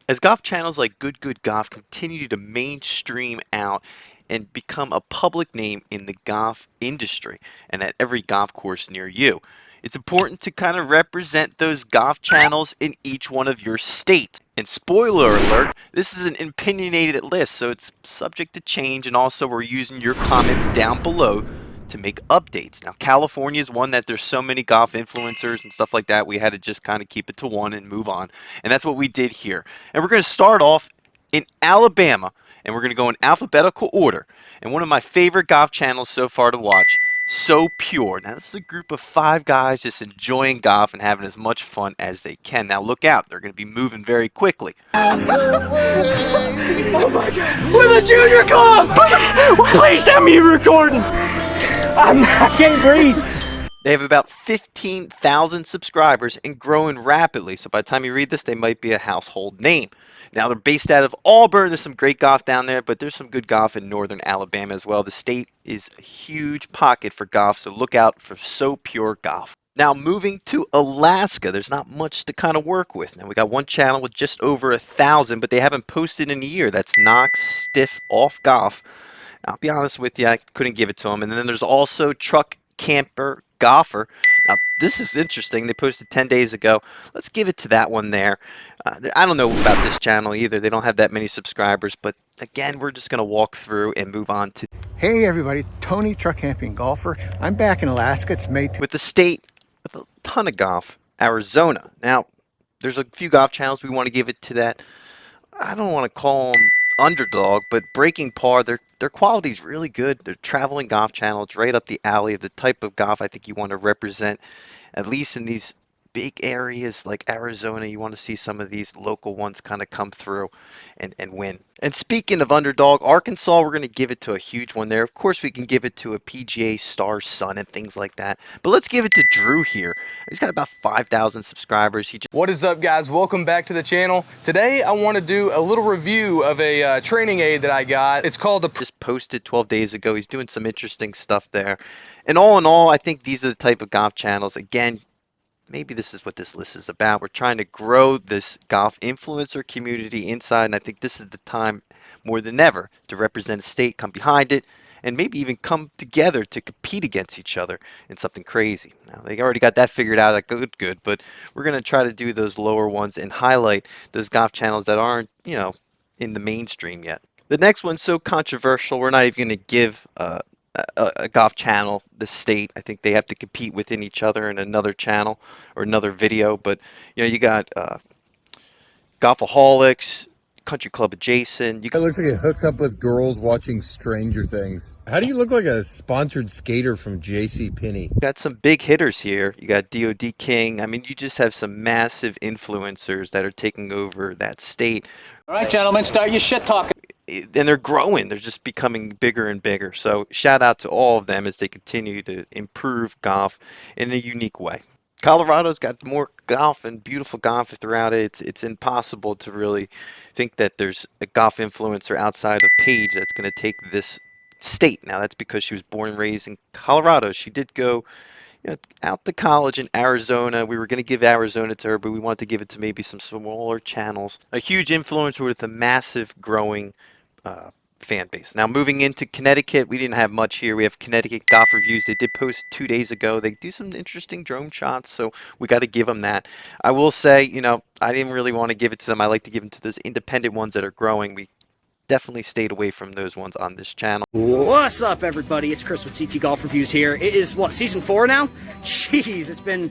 As golf channels like Good Good Golf continue to mainstream out and become a public name in the golf industry and at every golf course near you, it's important to kind of represent those golf channels in each one of your states. And spoiler alert, this is an opinionated list, so it's subject to change, and also we're using your comments down below to make updates. Now, California is one that there's so many golf influencers and stuff like that, we had to just kind of keep it to one and move on. And that's what we did here. And we're going to start off in Alabama, and we're going to go in alphabetical order. And one of my favorite golf channels so far to watch, So Pure. Now, this is a group of 5 guys just enjoying golf and having as much fun as they can. Now, look out. They're going to be moving very quickly. Oh my God! We're the junior club! Please tell me you're recording! I can't breathe! They have about 15,000 subscribers and growing rapidly. So by the time you read this, they might be a household name. Now they're based out of Auburn. There's some great golf down there, but there's some good golf in northern Alabama as well. The state is a huge pocket for golf, so look out for So Pure Golf. Now moving to Alaska, there's not much to kind of work with. Now we got one channel with just over 1,000, but they haven't posted in a year. That's Knox Stiff Off Golf. I'll be honest with you, I couldn't give it to them. And then there's also Truck Camper Golfer. Now, this is interesting. They posted 10 days ago. Let's give it to that one there. I don't know about this channel either. They don't have that many subscribers. But again, we're just going to walk through and move on to... Hey everybody, Tony Truck Camping Golfer. I'm back in Alaska. It's May 2nd. With the state with a ton of golf, Arizona. Now, there's a few golf channels we want to give it to that. I don't want to call them underdog, but Breaking Par, their quality is really good. They're traveling golf channel. It's right up the alley of the type of golf I think you want to represent, at least in these big areas like Arizona. You want to see some of these local ones kind of come through and win. And speaking of underdog, Arkansas, we're going to give it to a huge one there. Of course, we can give it to a PGA star son and things like that. But let's give it to Drew here. He's got about 5,000 subscribers. What is up, guys? Welcome back to the channel. Today, I want to do a little review of a training aid that I got. It's called the... Just posted 12 days ago. He's doing some interesting stuff there. And all in all, I think these are the type of golf channels. Again, maybe this is what this list is about. We're trying to grow this golf influencer community inside, and I think this is the time more than ever to represent a state, come behind it, and maybe even come together to compete against each other in something crazy. Now, they already got that figured out at good, but we're going to try to do those lower ones and highlight those golf channels that aren't, in the mainstream yet. The next one's so controversial, we're not even going to give a golf channel the state. I think they have to compete within each other in another channel or another video. But you got Golfaholics, Country Club Adjacent. It looks like it hooks up with girls watching Stranger Things. How do you look like a sponsored skater from JCPenney? Got some big hitters here. You got DOD King. I mean, you just have some massive influencers that are taking over that state. All right, gentlemen, start your shit talking. And they're growing. They're just becoming bigger and bigger. So shout out to all of them as they continue to improve golf in a unique way. Colorado's got more golf and beautiful golf throughout it. It's impossible to really think that there's a golf influencer outside of Paige that's going to take this state. Now, that's because she was born and raised in Colorado. She did go out to college in Arizona. We were going to give Arizona to her, but we wanted to give it to maybe some smaller channels. A huge influencer with a massive growing fan base. Now moving into Connecticut, we didn't have much here. We have Connecticut Golf Reviews. They did post 2 days ago. They do some interesting drone shots, so we got to give them that. I will say, I didn't really want to give it to them. I like to give them to those independent ones that are growing. We definitely stayed away from those ones on this channel. What's up, everybody? It's Chris with CT Golf Reviews here. It is, season 4 now? Jeez, it's been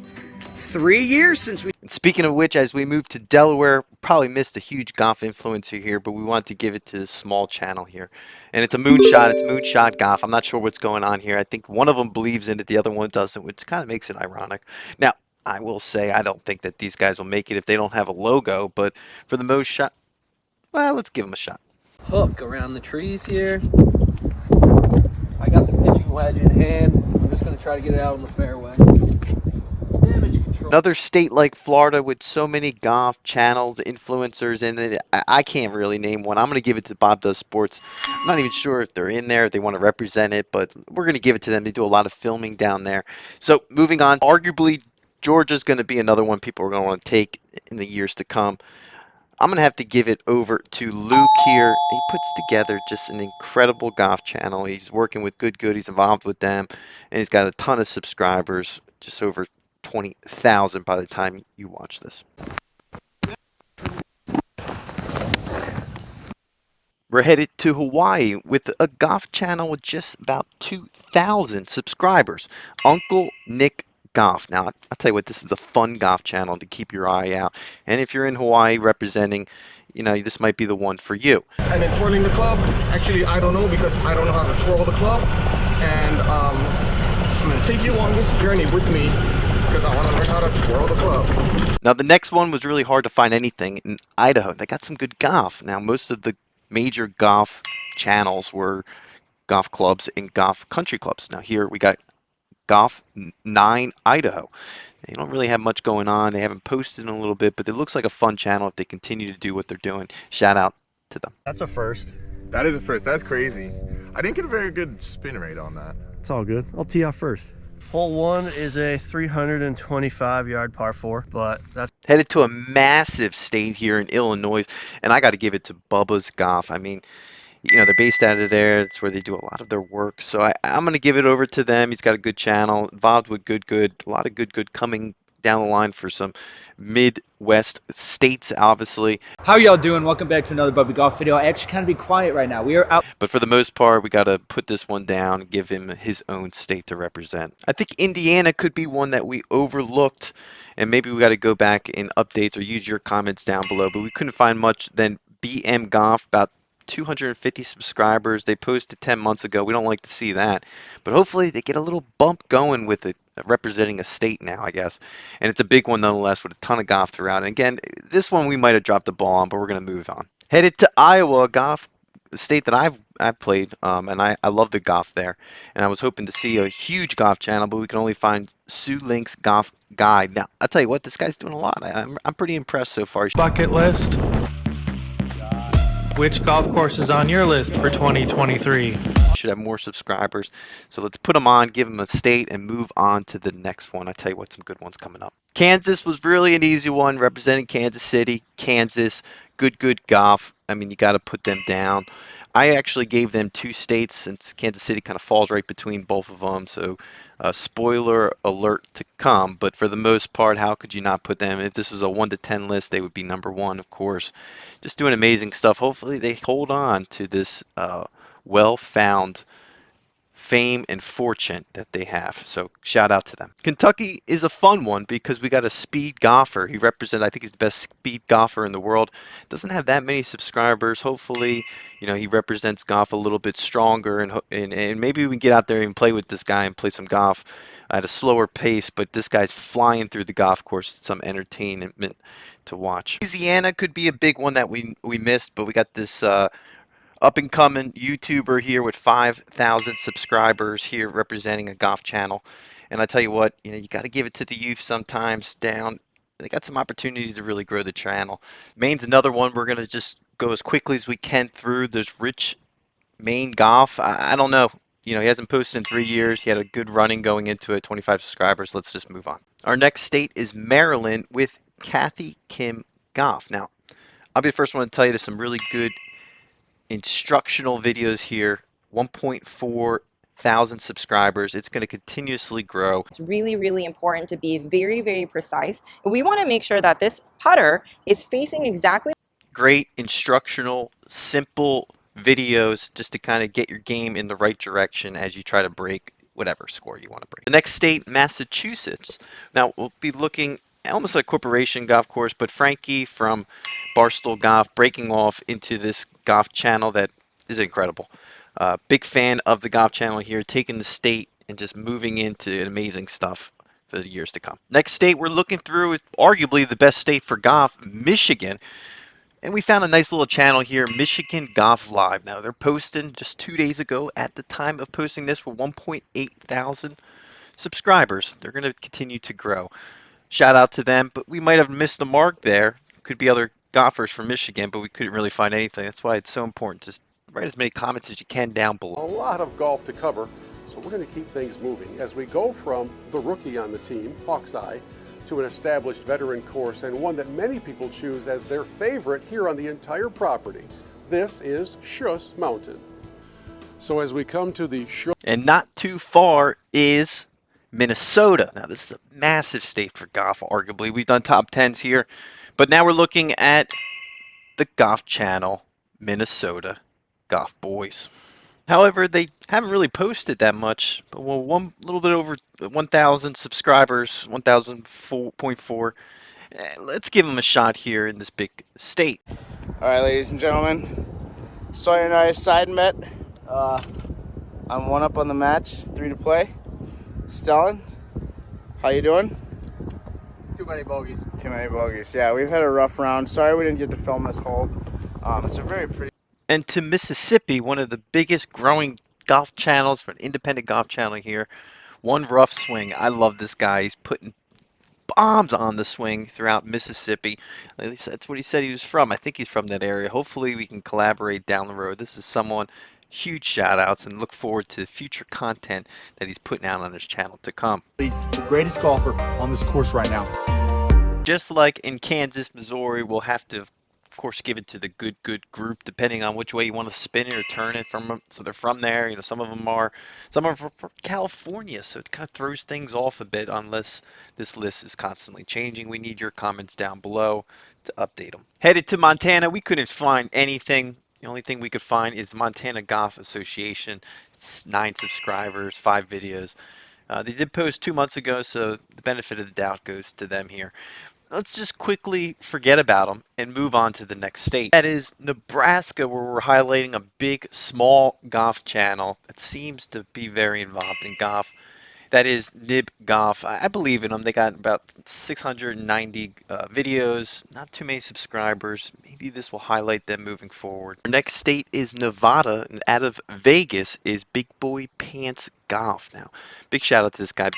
3 years since we... And speaking of which, as we move to Delaware, probably missed a huge golf influencer here, but we wanted to give it to this small channel here. And it's a moonshot. It's moonshot golf. I'm not sure what's going on here. I think one of them believes in it, the other one doesn't, which kind of makes it ironic. Now, I will say I don't think that these guys will make it if they don't have a logo, but for the most shot, well, let's give them a shot. Hook around the trees here. I got the pitching wedge in hand. I'm just going to try to get it out on the fairway. Damage control. Another state like Florida with so many golf channels, influencers in it, I can't really name one. I'm going to give it to Bob Does Sports. I'm not even sure if they're in there, if they want to represent it, but we're going to give it to them. They do a lot of filming down there. So moving on, arguably Georgia's going to be another one people are going to want to take in the years to come. I'm going to have to give it over to Luke here. He puts together just an incredible golf channel. He's working with Good. He's involved with them, and he's got a ton of subscribers, just over 20,000 by the time you watch this. We're headed to Hawaii with a golf channel with just about 2,000 subscribers. Uncle Nick Golf. Now, I'll tell you what, this is a fun golf channel to keep your eye out. And if you're in Hawaii representing, you know, this might be the one for you. And then twirling the club, actually, I don't know because I don't know how to twirl the club. And I'm going to take you on this journey with me because I want to learn how to twirl the club. Now, the next one was really hard to find anything in Idaho. They got some good golf. Now, most of the major golf channels were golf clubs and golf country clubs. Now here we got Golf 9 Idaho. They don't really have much going on. They haven't posted in a little bit, but it looks like a fun channel if they continue to do what they're doing. Shout out to them. That's a first. That is a first. That's crazy. I didn't get a very good spin rate on that. It's all good. I'll tee off first. Hole 1 is a 325-yard par 4, but that's headed to a massive state here in Illinois, and I got to give it to Bubba's Golf. I mean, you know, they're based out of there. That's where they do a lot of their work. So I'm going to give it over to them. He's got a good channel, involved with Good. A lot of good coming down the line for some Midwest states, obviously. How y'all doing? Welcome back to another Bubby Golf video. I actually kind of be quiet right now. We are out. But for the most part, we got to put this one down and give him his own state to represent. I think Indiana could be one that we overlooked, and maybe we got to go back in updates or use your comments down below. But we couldn't find much. Then BM Golf, about 250 subscribers. They posted 10 months ago. We don't like to see that, but hopefully they get a little bump going with it, representing a state now, I guess. And it's a big one nonetheless, with a ton of golf throughout. And again, this one we might have dropped the ball on, but we're going to move on. Headed to Iowa, golf state that I've played, and I love the golf there. And I was hoping to see a huge golf channel, but we can only find Sue Link's Golf Guide. Now, I'll tell you what, this guy's doing a lot. I'm pretty impressed so far. Bucket list. Which golf course is on your list for 2023? Should have more subscribers. So let's put them on, give them a state, and move on to the next one. I tell you what, some good ones coming up. Kansas was really an easy one, representing Kansas City, Kansas. Good golf. I mean, you got to put them down. I actually gave them 2 states since Kansas City kind of falls right between both of them. So spoiler alert to come. But for the most part, how could you not put them? If this was a 1 to 10 list, they would be number 1, of course. Just doing amazing stuff. Hopefully they hold on to this well-found fame and fortune that they have. So shout out to them. Kentucky is a fun one because we got a speed golfer. He represents, I think he's the best speed golfer in the world. Doesn't have that many subscribers. Hopefully, you know, he represents golf a little bit stronger, and maybe we can get out there and play with this guy and play some golf at a slower pace. But this guy's flying through the golf course. It's some entertainment to watch. Louisiana could be a big one that we missed, but we got this up-and-coming YouTuber here with 5,000 subscribers here representing a golf channel. And I tell you what, you know, you got to give it to the youth sometimes down. They got some opportunities to really grow the channel. Maine's another one we're going to just go as quickly as we can through. There's Rich Maine Golf. I don't know. You know, he hasn't posted in 3 years. He had a good running going into it, 25 subscribers. Let's just move on. Our next state is Maryland with Kathy Kim Golf. Now, I'll be the first one to tell you there's some really good instructional videos here. 1.4 thousand subscribers. It's going to continuously grow. It's really important to be very precise. We want to make sure that this putter is facing exactly. Great instructional, simple videos just to kind of get your game in the right direction as you try to break whatever score you want to break. The next state, Massachusetts. Now we'll be looking almost like a corporation golf course, but Frankie from Barstool Golf breaking off into this golf channel that is incredible. Big fan of the golf channel here, taking the state and just moving into amazing stuff for the years to come. Next state we're looking through is arguably the best state for golf, Michigan. And we found a nice little channel here, Michigan Golf Live. Now they're posting just 2 days ago at the time of posting this with 1.8 thousand subscribers. They're going to continue to grow. Shout out to them, but we might have missed the mark there. Could be other golfers from Michigan, but we couldn't really find anything. That's why it's so important. Just write as many comments as you can down below. A lot of golf to cover, so we're going to keep things moving as we go from the rookie on the team, Hawk's Eye, to an established veteran course and one that many people choose as their favorite here on the entire property. This is Schuss Mountain. So as we come to the And not too far is Minnesota. Now, this is a massive state for golf, arguably. We've done top 10s here, but now we're looking at the Golf Channel, Minnesota Golf Boys. However, they haven't really posted that much. But well, one little bit over 1,000 subscribers, 1,004.4. Let's give them a shot here in this big state. All right, ladies and gentlemen, Sawyer and I side met. I'm one up on the match, 3 to play. Stellan, how you doing? Too many bogeys. Too many bogeys. Yeah, we've had a rough round. Sorry we didn't get to film this hole. It's a very pretty. And to Mississippi, one of the biggest growing golf channels for an independent golf channel here. One rough swing. I love this guy. He's putting bombs on the swing throughout Mississippi. At least that's what he said he was from. I think he's from that area. Hopefully we can collaborate down the road. This is someone, huge shout outs, and look forward to future content that he's putting out on his channel to come. The greatest golfer on this course right now. Just like in Kansas, Missouri, we'll have to, of course, give it to the good group, depending on which way you want to spin it or turn it from. So they're from there. You know, some are from California, so it kind of throws things off a bit unless this list is constantly changing. We need your comments down below to update them. Headed to Montana, we couldn't find anything. The only thing we could find is Montana Golf Association. It's 9 subscribers, 5 videos. They did post 2 months ago, so the benefit of the doubt goes to them here. Let's just quickly forget about them and move on to the next state. That is Nebraska, where we're highlighting a big, small golf channel that seems to be very involved in golf. That is Nib Golf. I believe in them. They got about 690 videos, not too many subscribers. Maybe this will highlight them moving forward. Our next state is Nevada, and out of Vegas is Big Boy Pants Golf. Now, big shout out to this guy.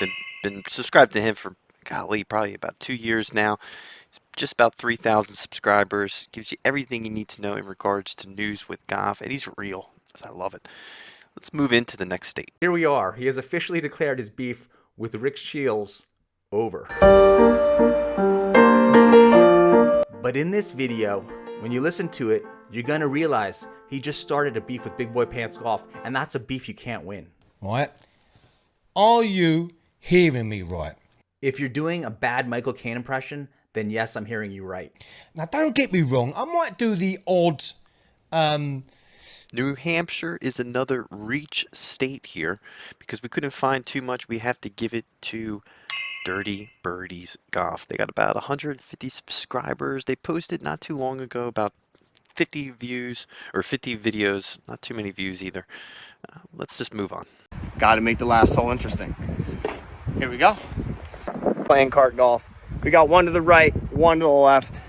Been subscribed to him for, golly, probably about 2 years now. It's just about 3,000 subscribers. Gives you everything you need to know in regards to news with golf, and he's real, I love it. Let's move into the next state. Here we are. He has officially declared his beef with Rick Shields over. But in this video, when you listen to it, you're gonna realize he just started a beef with Big Boy Pants Golf, and that's a beef you can't win. Right? Are you hearing me right? If you're doing a bad Michael Caine impression, then yes, I'm hearing you right. Now, don't get me wrong. I might do the odd... New Hampshire is another reach state here. Because we couldn't find too much, we have to give it to Dirty Birdies Golf. They got about 150 subscribers. They posted not too long ago about 50 views or 50 videos. Not too many views either. Let's just move on. Got to make the last hole interesting. Here we go. Playing cart golf. We got one to the right, one to the left.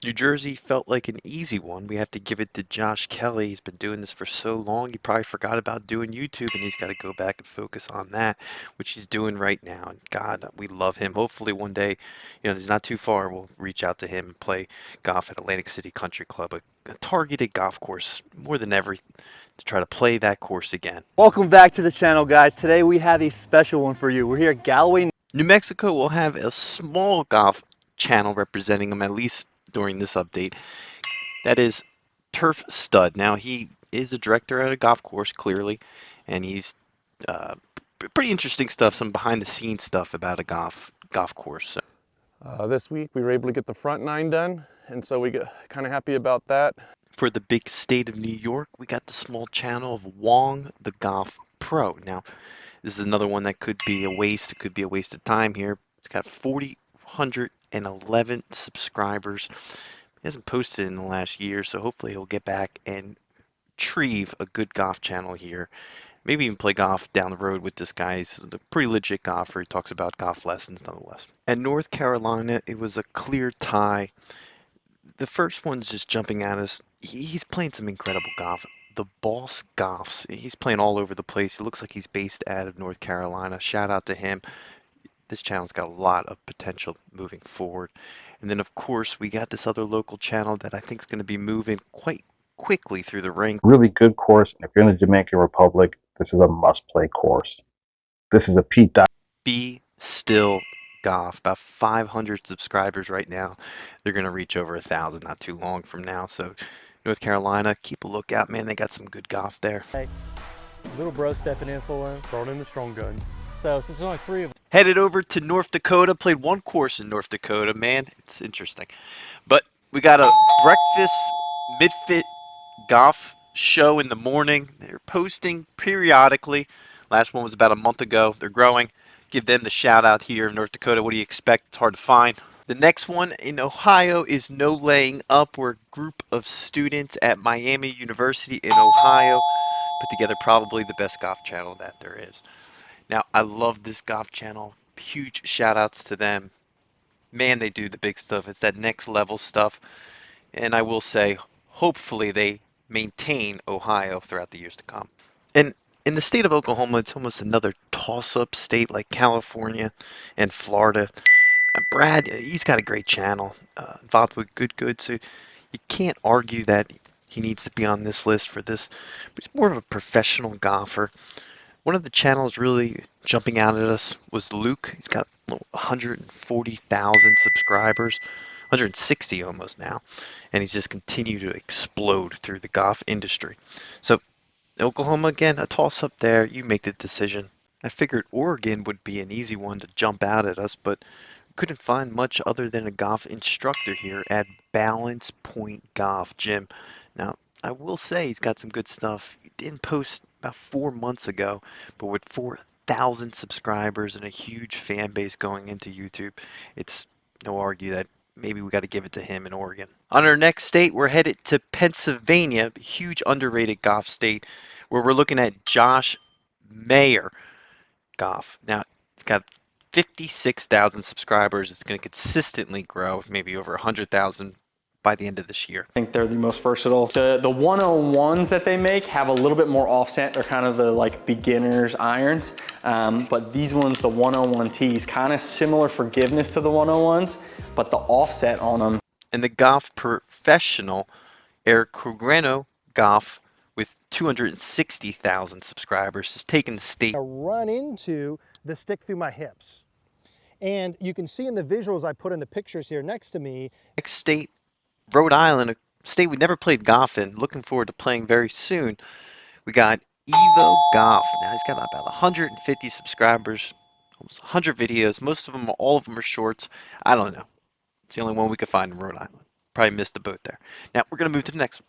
New Jersey felt like an easy one. We have to give it to Josh Kelly. He's been doing this for so long. He probably forgot about doing YouTube, and he's got to go back and focus on that, which he's doing right now. And God, we love him. Hopefully one day, you know, he's not too far, we'll reach out to him and play golf at Atlantic City Country Club, a targeted golf course more than ever, to try to play that course again. Welcome back to the channel, guys. Today we have a special one for you. We're here at Galloway. New Mexico will have a small golf channel representing them, at least during this update. That is Turf Stud. Now, he is a director at a golf course, clearly, and he's pretty interesting stuff, some behind the scenes stuff about a golf course. So. This week we were able to get the front 9 done, and so we get kind of happy about that. For the big state of New York, we got the small channel of Wong the Golf Pro. Now, this is another one that could be a waste. It could be a waste of time here. It's got 411 subscribers. He hasn't posted in the last year, so hopefully he'll get back and retrieve a good golf channel here. Maybe even play golf down the road with this guy. He's a pretty legit golfer. He talks about golf lessons nonetheless. At North Carolina, it was a clear tie. The first one's just jumping at us. He's playing some incredible golf. The Boss Golfs. He's playing all over the place. He looks like he's based out of North Carolina. Shout out to him. This channel's got a lot of potential moving forward. And then, of course, we got this other local channel that I think is going to be moving quite quickly through the ranks. Really good course. If you're in the Dominican Republic, this is a must-play course. This is a Pete Dye. Be Still Golf. About 500 subscribers right now. They're going to reach over 1,000 not too long from now. So North Carolina, keep a lookout, man. They got some good golf there. Hey, little bro stepping in for him, throwing in the strong guns. So since there's only 3 of them. Headed over to North Dakota. Played one course in North Dakota. Man, it's interesting. But we got a breakfast mid-fit golf show in the morning. They're posting periodically. Last one was about a month ago. They're growing. Give them the shout out here in North Dakota. What do you expect? It's hard to find. The next one in Ohio is No Laying Up. We're a group of students at Miami University in Ohio. Put together probably the best golf channel that there is. Now, I love this golf channel. Huge shout outs to them. Man, they do the big stuff. It's that next level stuff. And I will say, hopefully they maintain Ohio throughout the years to come. And in the state of Oklahoma, it's almost another toss-up state like California and Florida. Brad, he's got a great channel, involved with good. So you can't argue that he needs to be on this list for this. But he's more of a professional golfer. One of the channels really jumping out at us was Luke. He's got 140,000 subscribers, 160 almost now, and he's just continued to explode through the golf industry. So Oklahoma, again, a toss-up there. You make the decision. I figured Oregon would be an easy one to jump out at us, but couldn't find much other than a golf instructor here at Balance Point Golf Gym. Now, I will say he's got some good stuff. He didn't post about 4 months ago, but with 4,000 subscribers and a huge fan base going into YouTube, it's no argue that maybe we got to give it to him in Oregon. On our next state, we're headed to Pennsylvania, a huge underrated golf state, where we're looking at Josh Mayer Golf. Now, it's got 56,000 subscribers. It's going to consistently grow, maybe over 100,000 by the end of this year. I think they're the most versatile. The 101s that they make have a little bit more offset. They're kind of the like beginner's irons. But these ones, the 101Ts, kind of similar forgiveness to the 101s, but the offset on them. And the golf professional, Eric Cugreno Golf, with 260,000 subscribers, has taken the state. Run into the stick through my hips. And you can see in the visuals I put in the pictures here next to me. Next state, Rhode Island, a state we never played golf in. Looking forward to playing very soon. We got Evo Golf. Now he's got about 150 subscribers, almost 100 videos. Most of them, all of them are shorts. I don't know. It's the only one we could find in Rhode Island. Probably missed the boat there. Now we're going to move to the next one.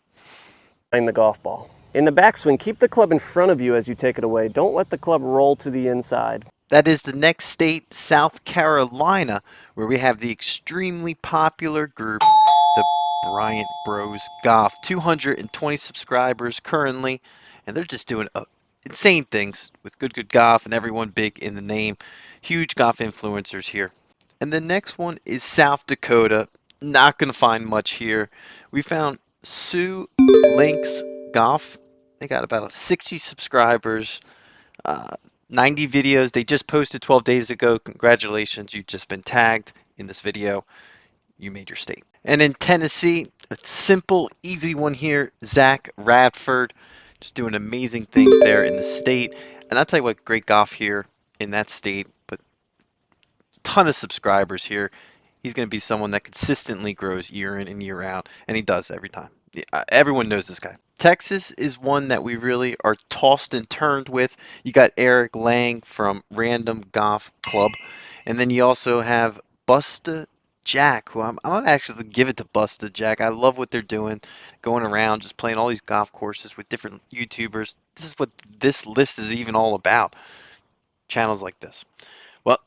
Find the golf ball. In the backswing, keep the club in front of you as you take it away. Don't let the club roll to the inside. That is the next state, South Carolina, where we have the extremely popular group, the Bryant Bros Golf. 220 subscribers currently, and they're just doing insane things with good golf and everyone big in the name. Huge golf influencers here. And the next one is South Dakota. Not going to find much here. We found Sue Links Golf. They got about 60 subscribers. 90 videos. They just posted 12 days ago. Congratulations, you've just been tagged in this video. You made your state. And in Tennessee, a simple, easy one here. Zach Radford, just doing amazing things there in the state. And I'll tell you what, great golf here in that state, but a ton of subscribers here. He's going to be someone that consistently grows year in and year out, and he does every time. Everyone knows this guy. Texas is one that we really are tossed and turned with. You got Eric Lang from Random Golf Club. And then you also have Busta Jack, who I'm going to actually give it to Busta Jack. I love what they're doing, going around, just playing all these golf courses with different YouTubers. This is what this list is even all about. Channels like this. Well,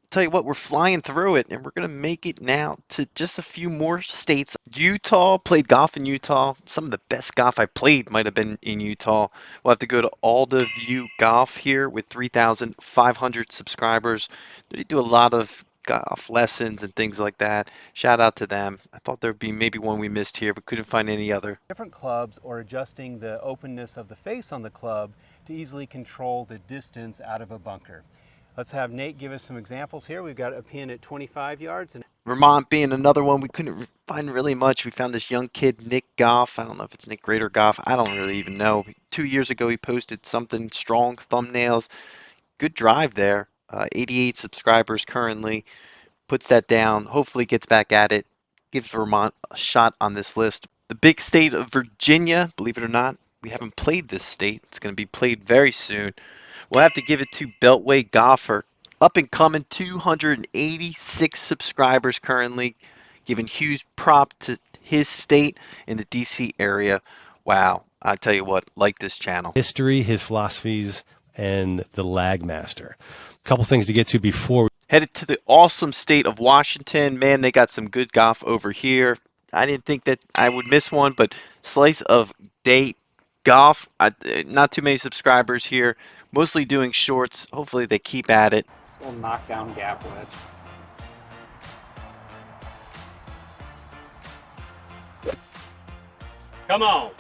tell you what, we're flying through it, and we're going to make it now to just a few more states. Utah, played golf in Utah. Some of the best golf I played might have been in Utah. We'll have to go to Alda View Golf here with 3,500 subscribers. They do a lot of golf lessons and things like that. Shout out to them. I thought there'd be maybe one we missed here, but couldn't find any other. Different clubs, or adjusting the openness of the face on the club to easily control the distance out of a bunker. Let's have Nate give us some examples here. We've got a pin at 25 yards. And Vermont being another one, we couldn't find really much. We found this young kid, Nick Goff. I don't know if it's Nick Grader Goff. I don't really even know. 2 years ago, he posted something strong thumbnails. good drive there. 88 subscribers currently. Puts that down. Hopefully gets back at it. Gives Vermont a shot on this list. The big state of Virginia, believe it or not, we haven't played this state. It's going to be played very soon. We'll have to give it to Beltway Golfer. Up and coming, 286 subscribers currently. Giving huge prop to his state in the DC area. Wow, I tell you what, like this channel. History, his philosophies, and the Lag Master. A couple things to get to before. Headed to the awesome state of Washington. Man, they got some good golf over here. I didn't think that I would miss one, but slice of day golf. Not too many subscribers here. Mostly doing shorts. Hopefully they keep at it. Little knockdown gap wedge. Come on.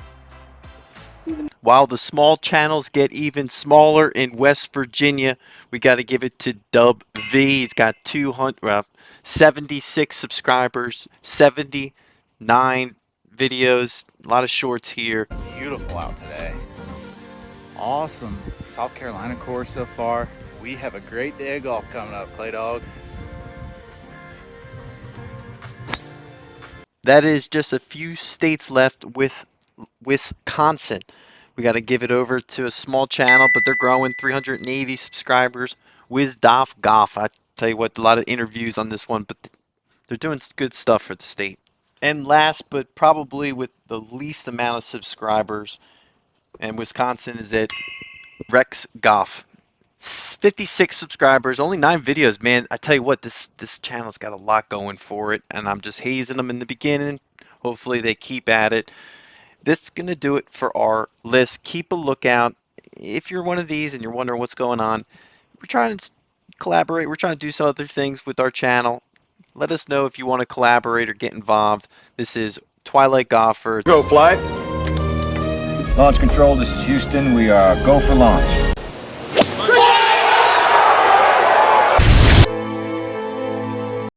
While the small channels get even smaller in West Virginia, we got to give it to Dub V. He's got 76 subscribers, 79 videos, a lot of shorts here. Beautiful out today. Awesome South Carolina course so far. We have a great day of golf coming up, Clay Dog. That is just a few states left with Wisconsin. We got to give it over to a small channel, but they're growing, 380 subscribers. WizDoff Golf. I tell you what, a lot of interviews on this one, but they're doing good stuff for the state. And last, but probably with the least amount of subscribers, and Wisconsin is it, Rex Golf. 56 subscribers, only 9 videos, man. I tell you what, this channel's got a lot going for it, and I'm just hazing them in the beginning. Hopefully they keep at it. This is going to do it for our list. Keep a lookout. If you're one of these and you're wondering what's going on, we're trying to collaborate. We're trying to do some other things with our channel. Let us know if you want to collaborate or get involved. This is Twilight Golfer. Go flight. Launch control, this is Houston. We are go for launch.